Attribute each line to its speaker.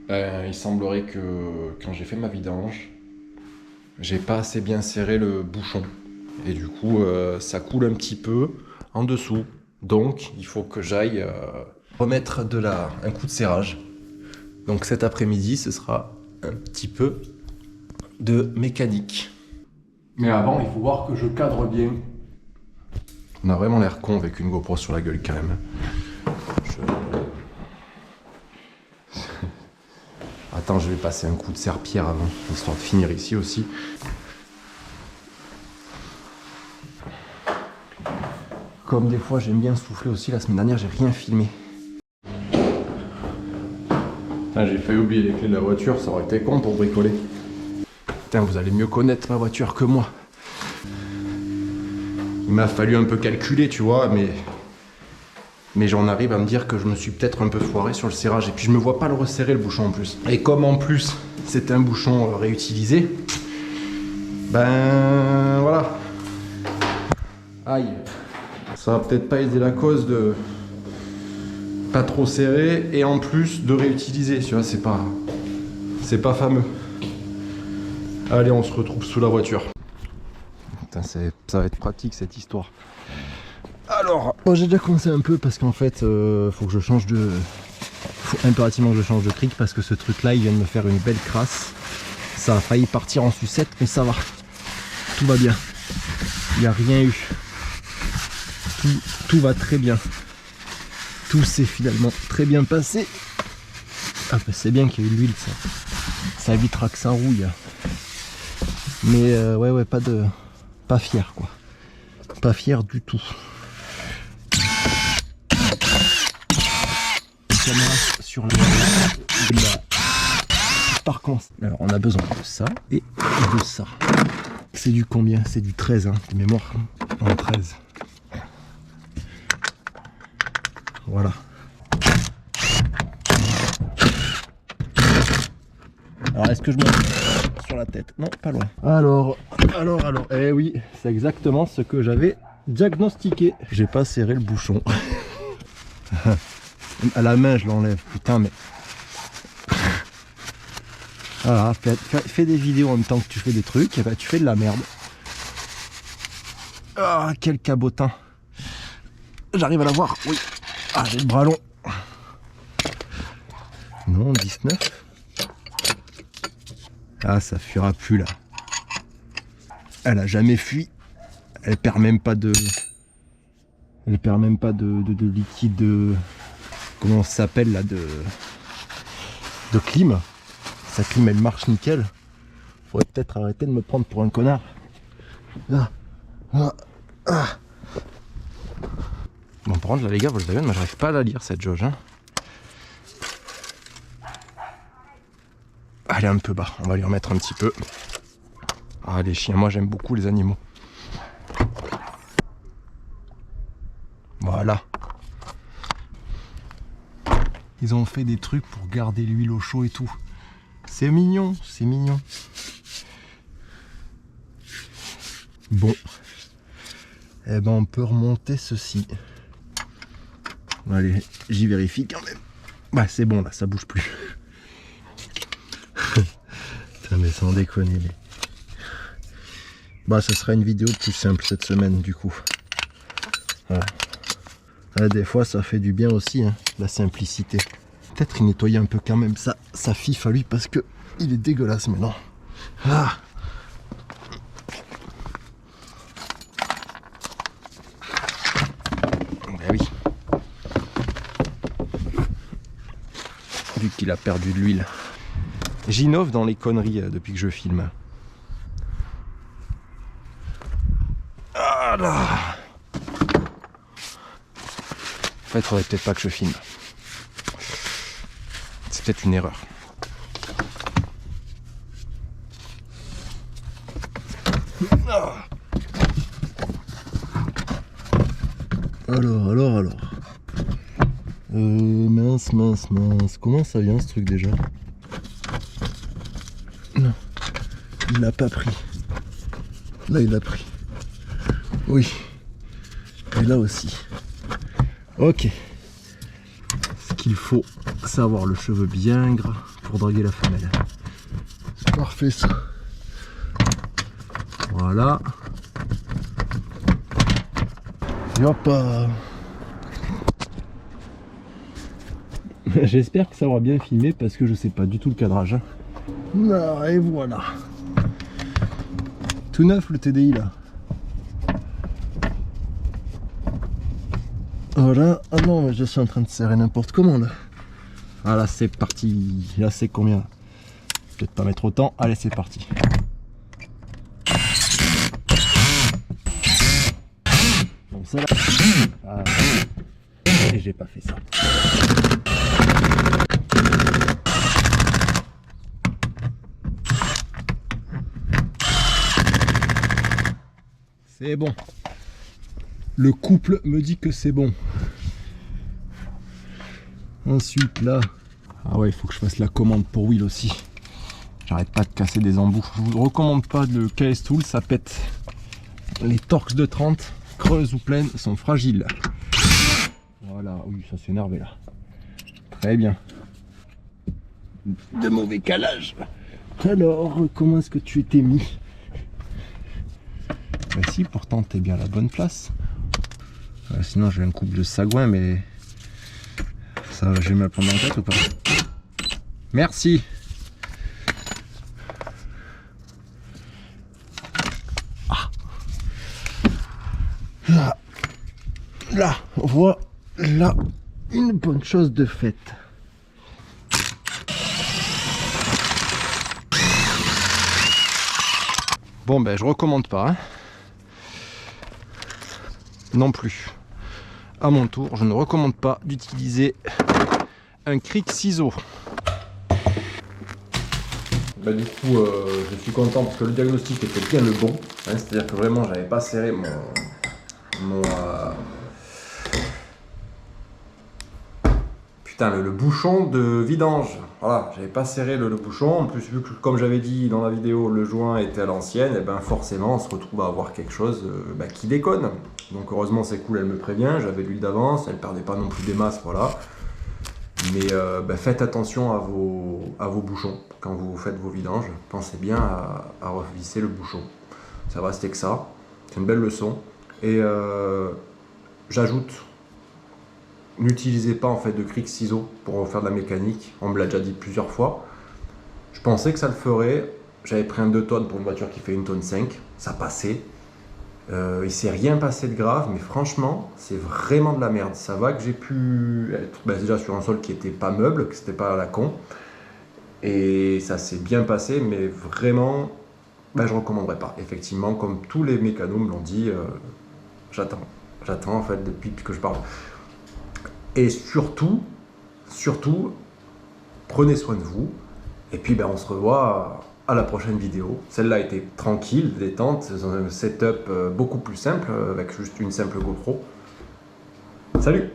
Speaker 1: Il semblerait que quand j'ai fait ma vidange, j'ai pas assez bien serré le bouchon. Et du coup, ça coule un petit peu en dessous. Donc, il faut que j'aille remettre un coup de serrage. Donc cet après-midi, ce sera un petit peu de mécanique. Mais avant, il faut voir que je cadre bien. On a vraiment l'air con avec une GoPro sur la gueule quand même. Attends, je vais passer un coup de serpillère avant, histoire de finir ici aussi. Comme des fois j'aime bien souffler aussi, la semaine dernière j'ai rien filmé. Putain, j'ai failli oublier les clés de la voiture, ça aurait été con pour bricoler. Putain, vous allez mieux connaître ma voiture que moi. Il m'a fallu un peu calculer, tu vois, mais j'en arrive à me dire que je me suis peut-être un peu foiré sur le serrage. Et puis je me vois pas le resserrer le bouchon en plus. Et comme en plus c'est un bouchon réutilisé, ben voilà. Aïe. Ça va peut-être pas aider la cause de pas trop serrer et en plus de réutiliser, tu vois, c'est pas fameux. Allez, on se retrouve sous la voiture. Putain, ça va être pratique cette histoire. Alors, bon, j'ai déjà commencé un peu parce qu'en fait, faut que je change de... Faut impérativement que je change de cric parce que ce truc-là, il vient de me faire une belle crasse. Ça a failli partir en sucette, mais ça va. Tout va bien. Il n'y a rien eu. Tout va très bien. Tout s'est finalement très bien passé. Ah bah c'est bien qu'il y ait eu de l'huile, ça évitera que ça rouille. Mais ouais, pas fier quoi. Pas fier du tout. Caméra sur la... Par contre, alors on a besoin de ça et de ça. C'est du combien? C'est du 13 hein, de mémoire. En 13. Voilà. Alors est-ce que je me sur la tête? Non, pas loin. Alors, eh oui, c'est exactement ce que j'avais diagnostiqué. J'ai pas serré le bouchon. À la main, je l'enlève, putain, mais... Voilà, fais des vidéos en même temps que tu fais des trucs, et bah tu fais de la merde. Ah, quel cabotin. J'arrive à la voir, oui. Ah, j'ai le bras long. Non, 19. Ah, ça fuira plus là. Elle a jamais fui. Elle perd même pas de... Elle perd même pas de liquide de... Comment ça s'appelle là, de clim. Sa clim elle marche nickel. Faudrait peut-être arrêter de me prendre pour un connard. Ah. Ah. Ah. Bon par contre là les gars, vous le savez, moi j'arrive pas à la lire cette jauge hein. Elle est un peu bas, on va lui remettre un petit peu. Ah les chiens, moi j'aime beaucoup les animaux. Voilà. Ils ont fait des trucs pour garder l'huile au chaud et tout. C'est mignon, c'est mignon. Bon. Eh ben on peut remonter ceci. Allez, j'y vérifie quand même. Bah c'est bon là, ça bouge plus. Putain mais sans déconner. Bah ça sera une vidéo plus simple cette semaine du coup. Voilà. Là, des fois ça fait du bien aussi hein, la simplicité. Peut-être y nettoyer un peu quand même sa fif à lui parce que il est dégueulasse maintenant. Ah. Ben oui. Vu qu'il a perdu de l'huile. J'innove dans les conneries depuis que je filme. Ah là. En fait, faudrait peut-être pas que je filme. C'est peut-être une erreur. Alors. Mince. Comment ça vient ce truc déjà? Non. Il l'a pas pris. Là, il l'a pris. Oui. Et là aussi. Ok. Ce qu'il faut savoir le cheveu bien gras pour draguer la femelle. C'est parfait ça. Voilà. Et hop. J'espère que ça aura bien filmé parce que je sais pas du tout le cadrage. Ah, et voilà. Tout neuf le TDI là. Voilà. Ah non, mais je suis en train de serrer n'importe comment là. Ah là c'est parti. Là c'est combien? Peut-être pas mettre autant. Allez c'est parti. Bon ça là. Ah. Et j'ai pas fait ça. C'est bon. Le couple me dit que c'est bon. Ensuite là. Ah ouais, il faut que je fasse la commande pour Will aussi. J'arrête pas de casser des embouts. Je vous recommande pas le KS Tool, ça pète. Les Torx de 30, creuses ou pleines, sont fragiles. Voilà, oui, ça s'est énervé là. Très bien. De mauvais calage. Alors, comment est-ce que tu étais mis? Bah si, pourtant t'es bien à la bonne place. Sinon j'ai un couple de sagouins, mais ça je vais me la prendre en tête ou pas? Merci. Ah. Là, voilà une bonne chose de faite. Bon ben je recommande pas. Hein. Non plus. À mon tour, je ne recommande pas d'utiliser un cric ciseau. Bah, du coup, je suis content parce que le diagnostic était bien le bon. Hein, c'est-à-dire que vraiment, j'avais pas serré le bouchon de vidange. Voilà, j'avais pas serré le bouchon. En plus, vu que, comme j'avais dit dans la vidéo, le joint était à l'ancienne, et ben forcément, on se retrouve à avoir quelque chose qui déconne. Donc heureusement, c'est cool, elle me prévient. J'avais l'huile d'avance, elle perdait pas non plus des masses, voilà. Mais faites attention à vos bouchons quand vous faites vos vidanges. Pensez bien à revisser le bouchon. Ça va rester que ça. C'est une belle leçon. Et j'ajoute, n'utilisez pas en fait de cric ciseaux pour faire de la mécanique. On me l'a déjà dit plusieurs fois. Je pensais que ça le ferait. J'avais pris un 2 tonnes pour une voiture qui fait 1,5 tonne. Ça passait. Il s'est rien passé de grave, mais franchement, c'est vraiment de la merde. Ça va que j'ai pu être déjà sur un sol qui était pas meuble, que c'était pas à la con. Et ça s'est bien passé, mais vraiment, je recommanderais pas. Effectivement, comme tous les mécanos me l'ont dit, j'attends en fait depuis que je parle. Et surtout, prenez soin de vous. Et puis on se revoit à la prochaine vidéo. Celle-là a été tranquille, détente, un setup beaucoup plus simple, avec juste une simple GoPro. Salut!